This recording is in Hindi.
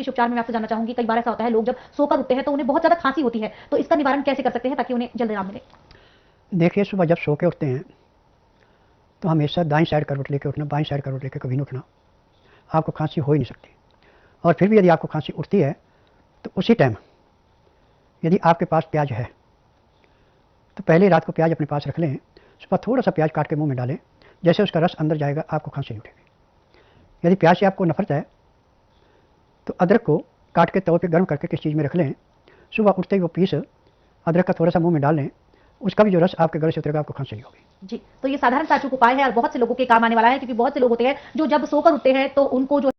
इस उपचार में मैं आपसे जानना चाहूंगी, कई बार ऐसा होता है लोग जब सोकर उठते हैं तो उन्हें बहुत ज्यादा खांसी होती है, तो इसका निवारण कैसे कर सकते हैं ताकि उन्हें जल्द आराम मिले? देखिए, सुबह जब सो के उठते हैं तो हमेशा दाईं साइड करवट लेके उठना, बाईं साइड करवट लेके कभी नहीं उठना। आपको खांसी हो ही नहीं सकती। और फिर भी यदि आपको खांसी उठती है तो उसी टाइम यदि आपके पास प्याज है तो पहले रात को प्याज अपने पास रख लें, सुबह थोड़ा सा प्याज काट के मुंह में डालें, जैसे उसका रस अंदर जाएगा आपको खांसी नहीं उठेगी। यदि प्याज से आपको नफरत है तो अदरक को काट के तवे पे गर्म करके किस चीज़ में रख लें, सुबह उठते ही वो पीस अदरक का थोड़ा सा मुंह में डाल लें, उसका भी जो रस आपके गले से उतरेगा, आपको खांसी नहीं होगी। जी, तो ये साधारण सा अचूक उपाय है और बहुत से लोगों के काम आने वाला है, क्योंकि बहुत से लोग होते हैं जो जब सोकर उठते हैं तो उनको जो